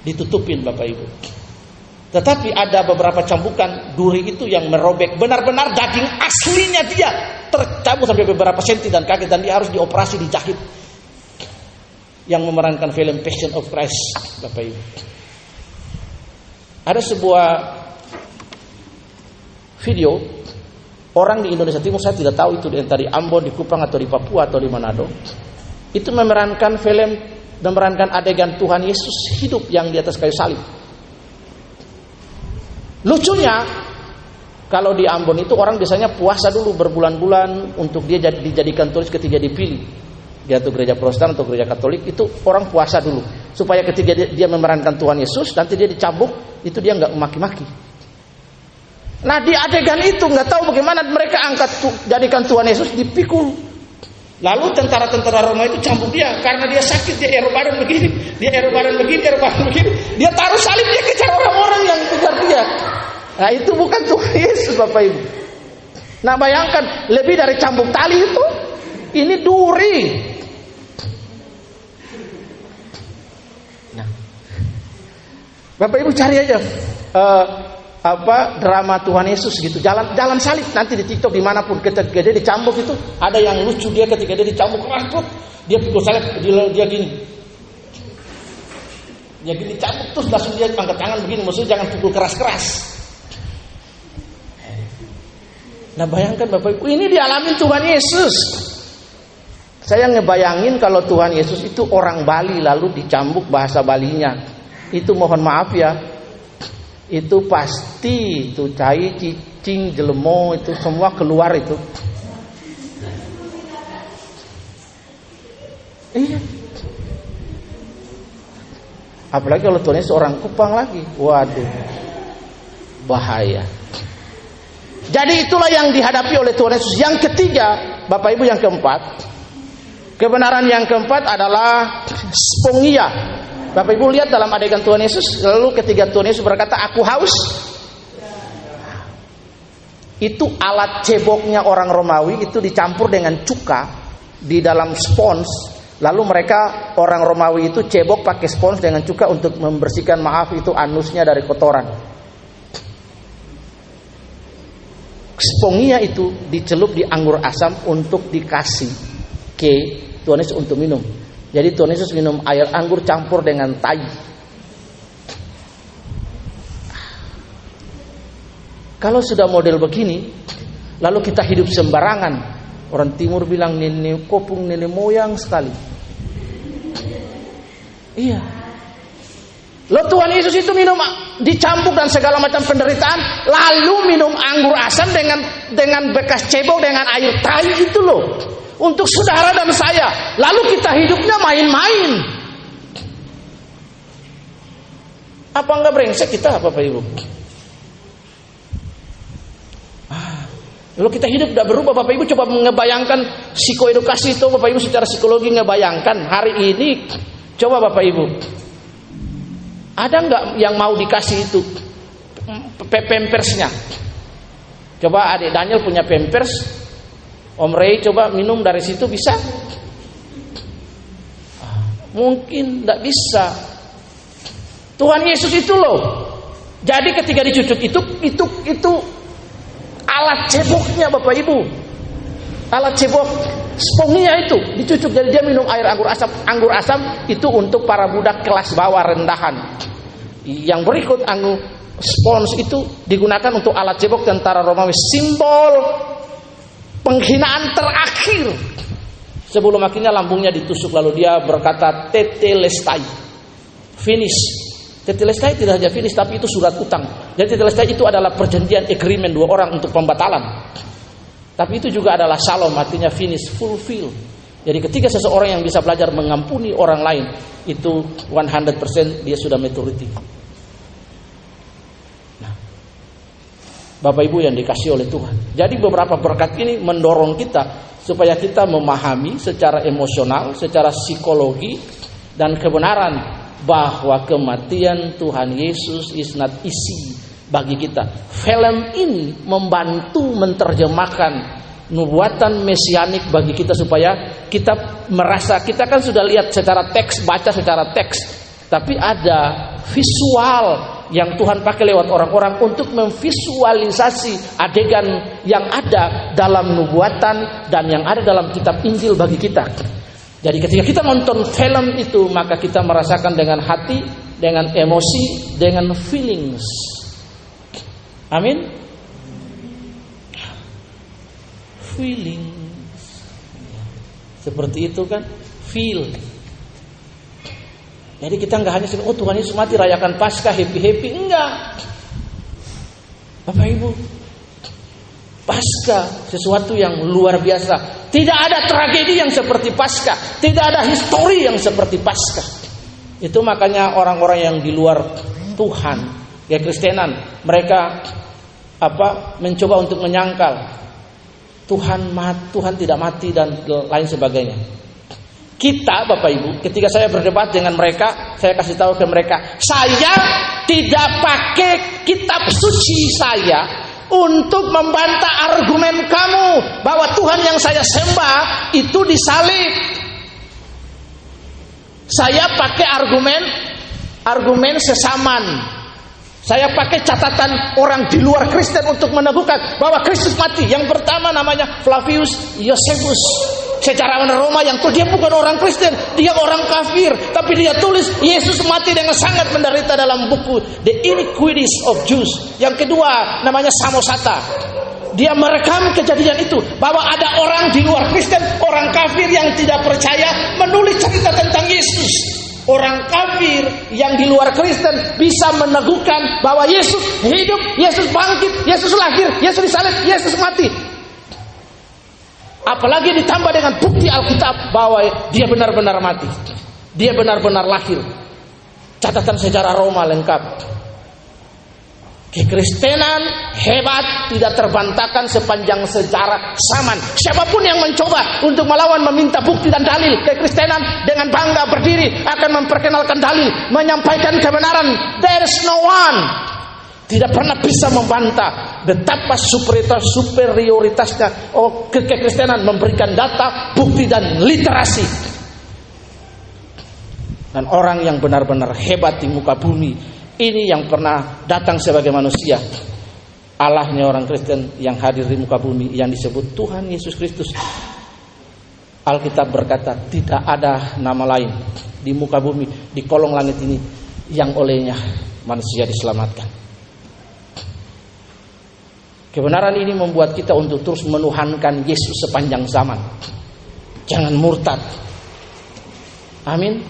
Ditutupin Bapak Ibu. Tetapi ada beberapa cambukan duri itu yang merobek benar-benar daging aslinya dia tercabut sampai beberapa senti dan kaki, dan dia harus dioperasi, dijahit. Yang memerankan film Passion of Christ Bapak Ibu. Ada sebuah video orang di Indonesia Timur, saya tidak tahu itu entah di Ambon, di Kupang atau di Papua atau di Manado. Itu memerankan adegan Tuhan Yesus hidup yang di atas kayu salib. Lucunya, kalau di Ambon itu orang biasanya puasa dulu berbulan-bulan untuk dia dijadikan tulis ketika dipilih. Dia tuh gereja Protestan atau gereja Katolik itu orang puasa dulu supaya ketika dia memerankan Tuhan Yesus nanti dia dicambuk itu dia nggak memaki-maki. Nah di adegan itu nggak tahu bagaimana mereka jadikan Tuhan Yesus dipikul. Lalu tentara-tentara Roma itu cambuk dia karena dia sakit, dia badan begini, dia taruh salib, dia kejar orang-orang yang kejar dia. Nah itu bukan Tuhan Yesus Bapak Ibu. Nah bayangkan lebih dari cambuk tali itu, ini duri. Nah, Bapak Ibu cari aja drama Tuhan Yesus gitu, jalan salib nanti di TikTok dimanapun ketika dia dicambuk itu ada yang lucu dia ketika dia dicambuk dia pikul salib dia gini cambuk terus langsung dia angkat tangan begini, maksudnya jangan pukul keras-keras. Nah bayangkan Bapak Ibu, ini dialamin Tuhan Yesus. Saya ngebayangin kalau Tuhan Yesus itu orang Bali lalu dicambuk bahasa Balinya, itu mohon maaf ya, itu pasti itu cai, cicing, jelemo itu semua keluar itu. Iya. Apalagi kalau Tuhan Yesus orang Kupang lagi, waduh, bahaya. Jadi itulah yang dihadapi oleh Tuhan Yesus. Yang ketiga, Bapak Ibu, yang keempat, kebenaran yang keempat adalah spongia. Bapak Ibu lihat dalam adegan Tuhan Yesus, lalu ketika Tuhan Yesus berkata, "Aku haus." Itu alat ceboknya orang Romawi itu dicampur dengan cuka di dalam spons. Lalu mereka orang Romawi itu cebok pakai spons dengan cuka untuk membersihkan anusnya dari kotoran. Spongia itu dicelup di anggur asam untuk dikasih ke Tuhan Yesus untuk minum. Jadi Tuhan Yesus minum air anggur campur dengan tai. Kalau sudah model begini, lalu kita hidup sembarangan. Orang timur bilang nenek kopung, nenek moyang sekali. Iya. Loh Tuhan Yesus itu minum dicambuk dan segala macam penderitaan, lalu minum anggur asam dengan bekas cebok dengan air tai itu loh. Untuk saudara dan saya. Lalu kita hidupnya main-main. Apa enggak brengsek kita Bapak Ibu? Lalu kita hidup tidak berubah. Bapak Ibu coba ngebayangkan psikoedukasi itu Bapak Ibu secara psikologi ngebayangkan hari ini. Coba Bapak Ibu, ada nggak yang mau dikasih itu pampersnya? Coba adik Daniel punya pampers, Om Ray coba minum dari situ bisa? Mungkin tidak bisa. Tuhan Yesus itu loh. Jadi ketika dicucuk itu alat ceboknya Bapak Ibu. Alat cebok spongia itu dicucuk, jadi dia minum air anggur asam. Anggur asam itu untuk para budak kelas bawah rendahan. Yang berikut spons itu digunakan untuk alat cebok tentara Romawi, simbol penghinaan terakhir. Sebelum akhirnya lambungnya ditusuk lalu dia berkata tetelestai, finish. Tetelestai tidak hanya finish tapi itu surat utang. Jadi tetelestai itu adalah perjanjian agreement dua orang untuk pembatalan. Tapi itu juga adalah shalom, artinya finish, fulfill. Jadi ketika seseorang yang bisa belajar mengampuni orang lain, itu 100% dia sudah maturity. Nah, Bapak Ibu yang dikasih oleh Tuhan. Jadi beberapa berkat ini mendorong kita supaya kita memahami secara emosional, secara psikologi dan kebenaran bahwa kematian Tuhan Yesus is not easy bagi kita. Film ini membantu menerjemahkan nubuatan mesianik bagi kita supaya kita merasa, kita kan sudah lihat secara teks, baca secara teks, tapi ada visual yang Tuhan pakai lewat orang-orang untuk memvisualisasi adegan yang ada dalam nubuatan dan yang ada dalam kitab Injil bagi kita. Jadi ketika kita nonton film itu, maka kita merasakan dengan hati, dengan emosi, dengan feelings. Amin. Feelings. Seperti itu kan. feel. Jadi kita nggak hanya oh Tuhan Yesus mati rayakan Paskah happy enggak. Bapak Ibu, Paskah sesuatu yang luar biasa. Tidak ada tragedi yang seperti Paskah, tidak ada histori yang seperti Paskah. Itu makanya orang-orang yang di luar Tuhan, ya Kristenan, mereka mencoba untuk menyangkal Tuhan tidak mati dan lain sebagainya. Kita Bapak Ibu, ketika saya berdebat dengan mereka, saya kasih tahu ke mereka, saya tidak pakai kitab suci saya untuk membantah argumen kamu bahwa Tuhan yang saya sembah itu disalib. Saya pakai argumen sesaman. Saya pakai catatan orang di luar Kristen untuk meneguhkan bahwa Kristus mati. Yang pertama namanya Flavius Josephus, sejarawan Roma yang dia bukan orang Kristen, dia orang kafir, tapi dia tulis Yesus mati dengan sangat menderita dalam buku The Iniquities of Jews. Yang kedua namanya Samosata. Dia merekam kejadian itu bahwa ada orang di luar Kristen, orang kafir yang tidak percaya menulis cerita tentang Yesus. Orang kafir yang di luar Kristen bisa meneguhkan bahwa Yesus hidup, Yesus bangkit, Yesus lahir, Yesus disalib, Yesus mati. Apalagi ditambah dengan bukti Alkitab bahwa dia benar-benar mati, dia benar-benar lahir. Catatan sejarah Roma lengkap. Kekristenan hebat, tidak terbantahkan sepanjang sejarah zaman. Siapapun yang mencoba untuk melawan, meminta bukti dan dalil, kekristenan dengan bangga berdiri akan memperkenalkan dalil, menyampaikan kebenaran. There is no one tidak pernah bisa membantah betapa superioritasnya kekristenan memberikan data, bukti dan literasi. Dan orang yang benar-benar hebat di muka bumi ini yang pernah datang sebagai manusia, Allahnya orang Kristen yang hadir di muka bumi, yang disebut Tuhan Yesus Kristus. Alkitab berkata tidak ada nama lain di muka bumi, di kolong langit ini yang olehnya manusia diselamatkan. Kebenaran ini membuat kita untuk terus menuhankan Yesus sepanjang zaman. Jangan murtad. Amin.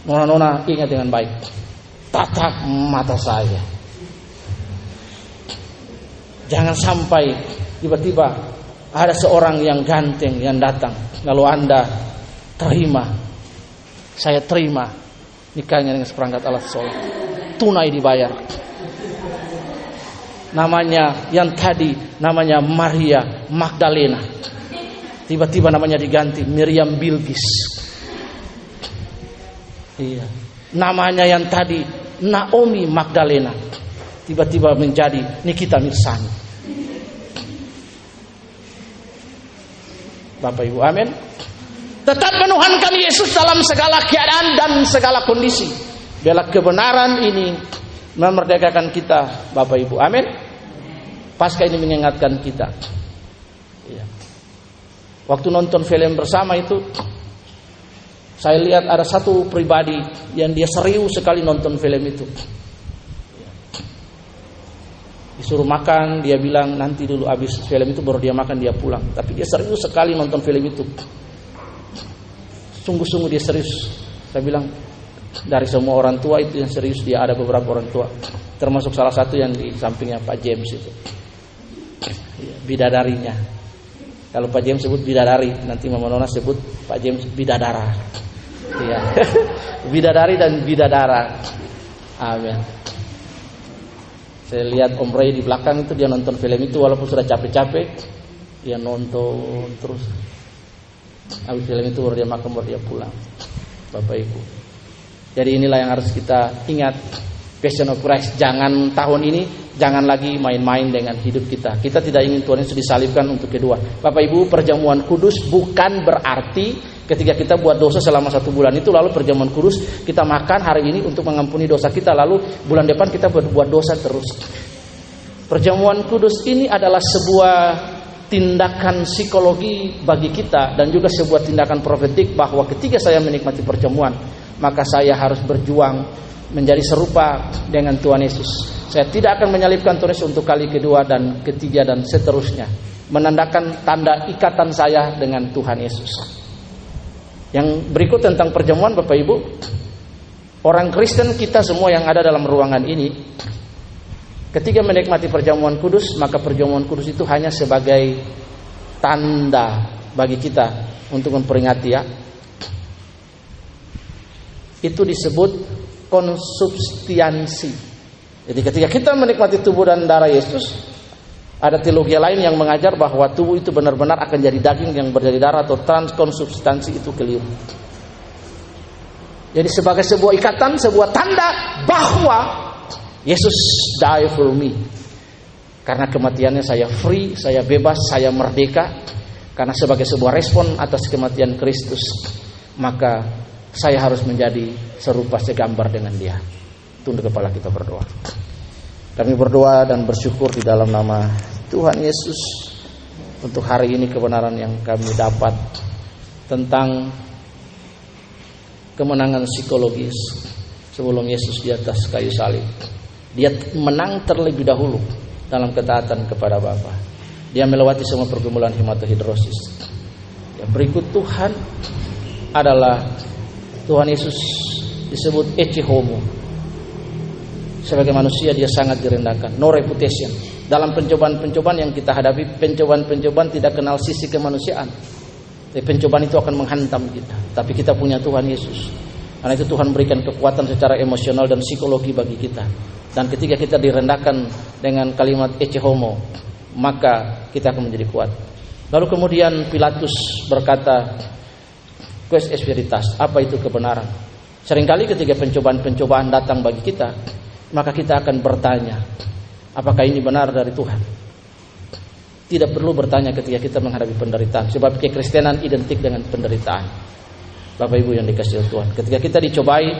Nona-nona ingat dengan baik. Tatap mata saya. Jangan sampai tiba-tiba ada seorang yang ganteng yang datang, lalu Anda terima. Saya terima nikahnya dengan seperangkat alat sholat, tunai dibayar. Namanya yang tadi namanya Maria Magdalena, tiba-tiba namanya diganti Miriam Bilqis. Iya. Namanya yang tadi Naomi Magdalena, tiba-tiba menjadi Nikita Mirsani. Bapak Ibu, amin. Tetap menuhankan Yesus dalam segala keadaan dan segala kondisi. Bela kebenaran ini memerdekakan kita, Bapak Ibu, amin. Paskah ini mengingatkan kita. Waktu nonton film bersama itu, saya lihat ada satu pribadi yang dia serius sekali nonton film itu. Disuruh makan, dia bilang nanti dulu habis film itu baru dia makan, dia pulang. Tapi dia serius sekali nonton film itu. Sungguh-sungguh dia serius. Saya bilang dari semua orang tua itu yang serius dia ada beberapa orang tua. Termasuk salah satu yang di sampingnya Pak James itu. Bidadarinya. Kalau Pak James sebut bidadari, nanti Mama Nona sebut Pak James bidadara. Ya. Bidadari dan bidadara. Amin. Saya lihat Om Ray di belakang itu dia nonton film itu walaupun sudah capek-capek, dia nonton terus. Habis film itu baru dia makan, baru dia pulang. Bapak Ibu. Jadi inilah yang harus kita ingat. Passion of Christ. Jangan tahun ini, jangan lagi main-main dengan hidup kita. Kita tidak ingin Tuhan Yesus disalibkan untuk kedua. Bapak Ibu, perjamuan kudus bukan berarti ketika kita buat dosa selama 1 bulan itu lalu perjamuan kudus kita makan hari ini untuk mengampuni dosa kita, lalu bulan depan kita buat dosa terus. Perjamuan kudus ini adalah sebuah tindakan psikologi bagi kita dan juga sebuah tindakan profetik bahwa ketika saya menikmati perjamuan, maka saya harus berjuang menjadi serupa dengan Tuhan Yesus. Saya tidak akan menyalibkan Tuhan Yesus untuk kali kedua dan ketiga dan seterusnya. Menandakan tanda ikatan saya dengan Tuhan Yesus. Yang berikut tentang perjamuan, Bapak Ibu. Orang Kristen kita semua yang ada dalam ruangan ini, ketika menikmati perjamuan kudus, maka perjamuan kudus itu hanya sebagai tanda bagi kita untuk memperingati, ya. Itu disebut konsubstansi. Jadi ketika kita menikmati tubuh dan darah Yesus, ada teologi lain yang mengajar bahwa tubuh itu benar-benar akan jadi daging yang menjadi darah, atau transkonsubstansi, itu keliru. Jadi sebagai sebuah ikatan, sebuah tanda bahwa Yesus die for me. Karena kematiannya saya free, saya bebas, saya merdeka. Karena sebagai sebuah respon atas kematian Kristus, maka saya harus menjadi serupa segambar dengan Dia. Tunduk kepala, kita berdoa. Kami berdoa dan bersyukur di dalam nama Tuhan Yesus untuk hari ini kebenaran yang kami dapat tentang kemenangan psikologis sebelum Yesus di atas kayu salib. Dia menang terlebih dahulu dalam ketaatan kepada Bapa. Dia melewati semua pergumulan hematohidrosis. Yang berikut Tuhan adalah Tuhan Yesus disebut ecce homo. Sebagai manusia dia sangat direndahkan, no reputation. Dalam pencobaan-pencobaan yang kita hadapi, pencobaan-pencobaan tidak kenal sisi kemanusiaan. Tapi pencobaan itu akan menghantam kita. Tapi kita punya Tuhan Yesus. Karena itu Tuhan berikan kekuatan secara emosional dan psikologi bagi kita. Dan ketika kita direndahkan dengan kalimat ecce homo, maka kita akan menjadi kuat. Lalu kemudian Pilatus berkata, quis est veritas, apa itu kebenaran? Seringkali ketika pencobaan-pencobaan datang bagi kita, maka kita akan bertanya, apakah ini benar dari Tuhan? Tidak perlu bertanya ketika kita menghadapi penderitaan, sebab kekristenan identik dengan penderitaan. Bapak Ibu yang dikasihi Tuhan, ketika kita dicobai,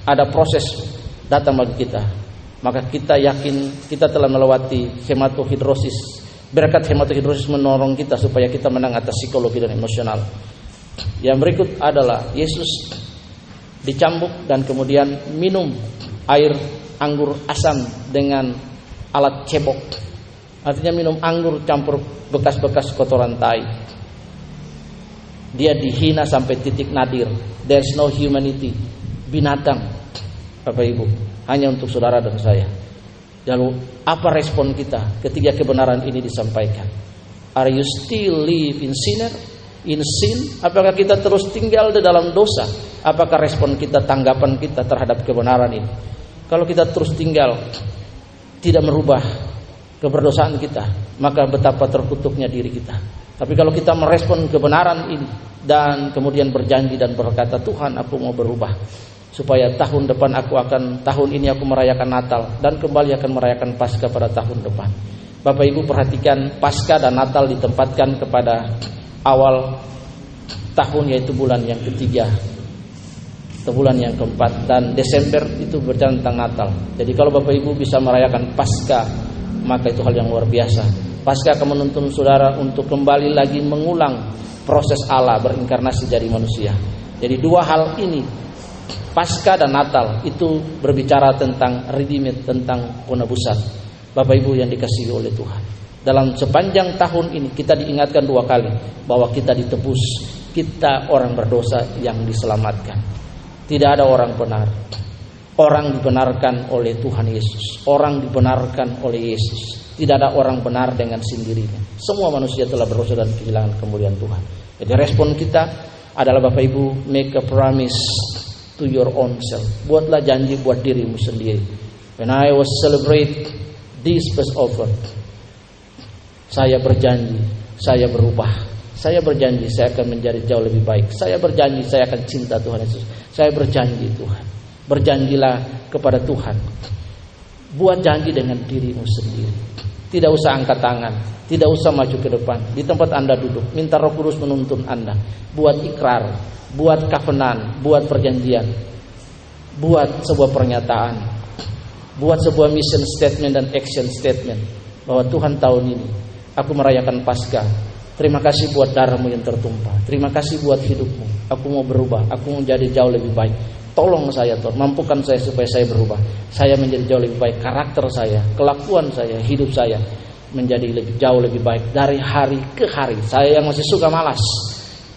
ada proses datang bagi kita, maka kita yakin kita telah melewati hematohidrosis. Berkat hematohidrosis menolong kita supaya kita menang atas psikologi dan emosional. Yang berikut adalah Yesus dicambuk dan kemudian minum air anggur asam dengan alat cebok. Artinya minum anggur campur bekas-bekas kotoran tai. Dia dihina sampai titik nadir. There's no humanity. Binatang, Bapak Ibu, hanya untuk saudara dan saya. Lalu apa respon kita ketika kebenaran ini disampaikan? Are you still live in sin? Apakah kita terus tinggal di dalam dosa? Apakah respon kita, tanggapan kita terhadap kebenaran ini? Kalau kita terus tinggal, tidak merubah keberdosaan kita, maka betapa terkutuknya diri kita. Tapi kalau kita merespon kebenaran ini dan kemudian berjanji dan berkata, Tuhan, aku mau berubah, supaya tahun depan tahun ini aku merayakan Natal dan kembali akan merayakan Paskah pada tahun depan. Bapak Ibu perhatikan, Paskah dan Natal ditempatkan kepada awal tahun, yaitu bulan yang ketiga atau bulan yang keempat, dan Desember itu berbicara tentang Natal. Jadi kalau Bapak Ibu bisa merayakan Paskah, maka itu hal yang luar biasa. Paskah akan menuntun saudara untuk kembali lagi mengulang proses Allah berinkarnasi jadi manusia. Jadi dua hal ini, Paskah dan Natal, itu berbicara tentang redeemed, tentang penebusan. Bapak Ibu yang dikasihi oleh Tuhan, dalam sepanjang tahun ini kita diingatkan dua kali bahwa kita ditebus, kita orang berdosa yang diselamatkan. Tidak ada orang benar. Orang dibenarkan oleh Tuhan Yesus. Orang dibenarkan oleh Yesus. Tidak ada orang benar dengan sendirinya. Semua manusia telah berdosa dan kehilangan kemuliaan Tuhan. Jadi respon kita adalah, Bapak Ibu, make a promise to your own self. Buatlah janji buat dirimu sendiri. When I was celebrate this Passover, saya berjanji, saya berubah. Saya berjanji saya akan menjadi jauh lebih baik. Saya berjanji saya akan cinta Tuhan Yesus. Saya berjanji Tuhan. Berjanjilah kepada Tuhan. Buat janji dengan dirimu sendiri. Tidak usah angkat tangan, tidak usah maju ke depan. Di tempat Anda duduk, minta Roh Kudus menuntun Anda. Buat ikrar, buat covenant, buat perjanjian. Buat sebuah pernyataan. Buat sebuah mission statement dan action statement. Bahwa Tuhan tahun ini aku merayakan Paskah. Terima kasih buat darahmu yang tertumpah. Terima kasih buat hidupmu. Aku mau berubah. Aku mau jadi jauh lebih baik. Tolong saya Tuhan, mampukan saya supaya saya berubah. Saya menjadi jauh lebih baik. Karakter saya, kelakuan saya, hidup saya menjadi jauh lebih baik dari hari ke hari. Saya yang masih suka malas,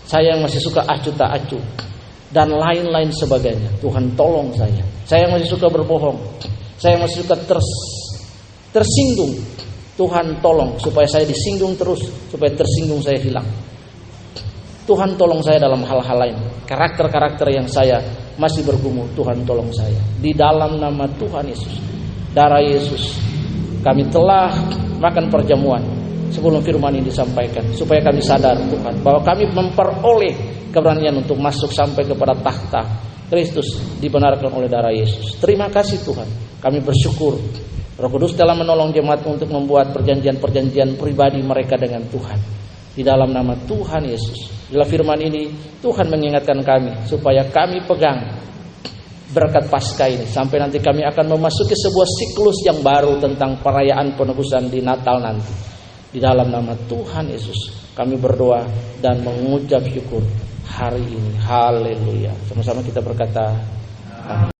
Saya yang masih suka acuh tak acuh dan lain-lain sebagainya. Tuhan tolong saya. Saya yang masih suka berbohong. Saya yang masih suka tersinggung. Tuhan tolong supaya saya disinggung terus, supaya tersinggung saya hilang. Tuhan tolong saya dalam hal-hal lain. Karakter-karakter yang saya masih bergumul, Tuhan tolong saya. Di dalam nama Tuhan Yesus, darah Yesus, kami telah makan perjamuan sebelum firman ini disampaikan, supaya kami sadar Tuhan bahwa kami memperoleh keberanian untuk masuk sampai kepada takhta Kristus, dibenarkan oleh darah Yesus. Terima kasih Tuhan. Kami bersyukur Roh Kudus telah menolong jemaat untuk membuat perjanjian-perjanjian pribadi mereka dengan Tuhan. Di dalam nama Tuhan Yesus, dalam firman ini Tuhan mengingatkan kami supaya kami pegang berkat Paskah ini sampai nanti kami akan memasuki sebuah siklus yang baru tentang perayaan penebusan di Natal nanti. Di dalam nama Tuhan Yesus kami berdoa dan mengucap syukur hari ini. Haleluya. Sama-sama kita berkata amin.